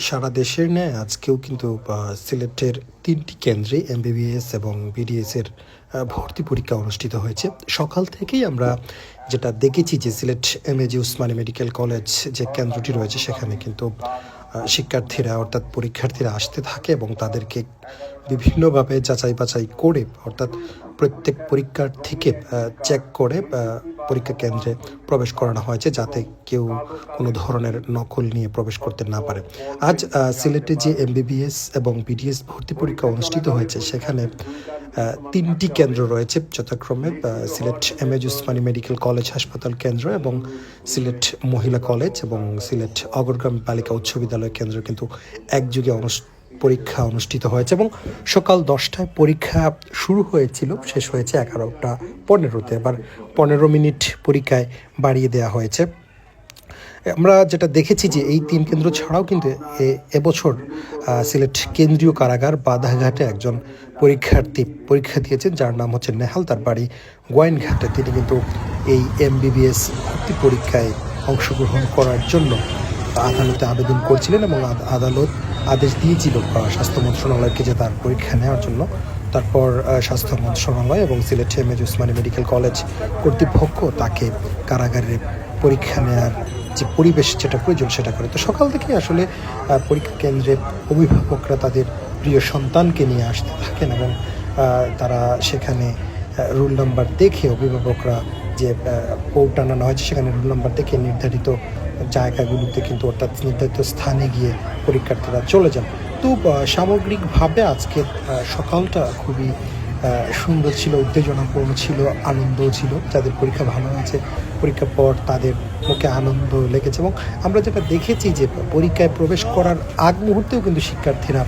সারা দেশের ন্যায় আজকেও কিন্তু সিলেটের ৩টি কেন্দ্রে এমবিবিএস এবং বিডিএসের ভর্তি পরীক্ষা অনুষ্ঠিত হয়েছে। সকাল থেকেই আমরা যেটা দেখেছি যে Sylhet MAG Usmani medical college যে কেন্দ্রটি রয়েছে সেখানে কিন্তু শিক্ষার্থীরা অর্থাৎ পরীক্ষার্থীরা আসতে থাকে এবং তাদেরকে বিভিন্নভাবে যাচাই বাছাই করে অর্থাৎ প্রত্যেক পরীক্ষার্থীকে চেক করে পরীক্ষা কেন্দ্রে প্রবেশ করানো হয়েছে যাতে কেউ কোনো ধরনের নকল নিয়ে প্রবেশ করতে না পারে। আজ সিলেটে যে এমবিবিএস এবং বিডিএস ভর্তি পরীক্ষা অনুষ্ঠিত হয়েছে সেখানে ৩টি কেন্দ্র রয়েছে, যথাক্রমে Sylhet MAG Usmani medical college হাসপাতাল কেন্দ্র এবং সিলেট মহিলা কলেজ এবং সিলেট অগরগ্রাম বালিকা উচ্চ বিদ্যালয় কেন্দ্র কিন্তু একযোগে পরীক্ষা অনুষ্ঠিত হয়েছে এবং সকাল 10টায় পরীক্ষা শুরু হয়েছিল, শেষ হয়েছে 11:15-তে। আবার 15 মিনিট পরীক্ষায় বাড়িয়ে দেওয়া হয়েছে। আমরা যেটা দেখেছি যে এই 3 কেন্দ্র ছাড়াও কিন্তু এবছর সিলেট কেন্দ্রীয় কারাগার বাধাঘাটে একজন পরীক্ষার্থী পরীক্ষা দিয়েছেন, যার নাম হচ্ছে নেহাল, তার বাড়ি গোয়াইনঘাটে। তিনি কিন্তু এই এমবিবিএস ভর্তি পরীক্ষায় অংশগ্রহণ করার জন্য আদালতে আবেদন করছিলেন এবং আদালত আদেশ দিয়েছিল স্বাস্থ্য মন্ত্রণালয়কে যে তার পরীক্ষা নেওয়ার জন্য। তারপর স্বাস্থ্য মন্ত্রণালয় এবং Sylhet MAG Usmani medical college কর্তৃপক্ষ তাকে কারাগারে পরীক্ষা নেওয়ার যে পরিবেশ যেটা প্রয়োজন সেটা করে। তো সকাল থেকে আসলে পরীক্ষা কেন্দ্রে অভিভাবকরা তাদের প্রিয় সন্তানকে নিয়ে আসতে থাকেন এবং তারা সেখানে রোল নাম্বার দেখে, অভিভাবকরা যে কোড টানানো হয়েছে সেখানে রোল নাম্বার দেখে নির্ধারিত জায়গাগুলোতে কিন্তু অর্থাৎ নির্ধারিত স্থানে গিয়ে পরীক্ষার্থীরা চলে যান। তো সামগ্রিকভাবে আজকের সকালটা খুবই সুন্দর ছিল, উত্তেজনাপূর্ণ ছিল, আনন্দও ছিল। যাদের পরীক্ষা ভালো হয়েছে পরীক্ষার পর তাদের মুখে আনন্দ লেগেছে এবং আমরা যেটা দেখেছি যে পরীক্ষায় প্রবেশ করার আগ মুহূর্তেও কিন্তু শিক্ষার্থীরা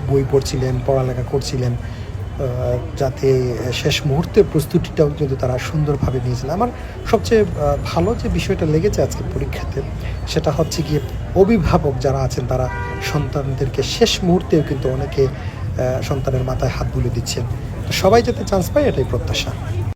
বই পড়ছিলেন, পড়ালেখা করছিলেন, যাতে শেষ মুহূর্তের প্রস্তুতিটাও কিন্তু তারা সুন্দরভাবে নিয়েছিলেন। আমার সবচেয়ে ভালো যে বিষয়টা লেগেছে আজকে পরীক্ষাতে সেটা হচ্ছে গিয়ে অভিভাবক যারা আছেন তারা সন্তানদেরকে শেষ মুহূর্তেও কিন্তু অনেকে সন্তানের মাথায় হাত বুলিয়ে দিচ্ছেন। তো সবাই যাতে চান্স পায় এটাই প্রত্যাশা।